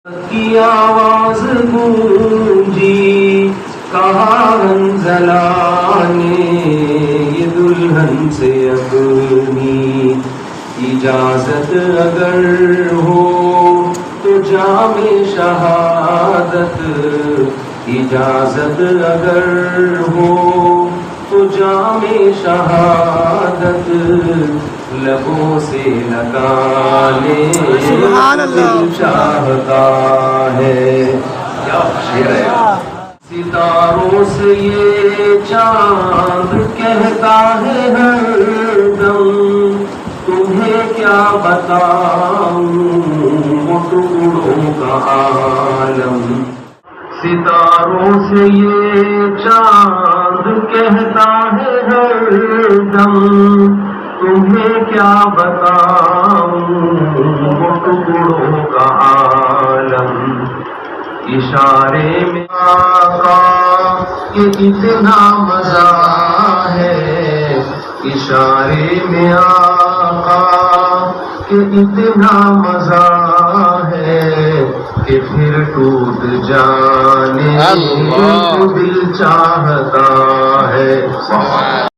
کی آواز گونجی، کہا حنظلہ نے یہ دلہن سے اپنی اجازت اگر ہو تو جام شہادت، اجازت اگر ہو تو جام شہادت لبوں سے لگانے دل چاہتا ہے۔ کیا شعر ہے! ستاروں سے یہ چاند کہتا ہے ہر دم، تمہیں کیا بتاؤں وہ ٹکڑوں کا عالم۔ ستاروں سے یہ چاند کہتا ہے ہر دم، تمہیں کیا بتاؤں وہ ٹکڑوں کا عالم۔ اشارے میں آقا کہ اتنا مزہ ہے، اشارے میں آقا کہ اتنا مزہ ہے کہ پھر ٹوٹ جانے کو دل چاہتا ہے۔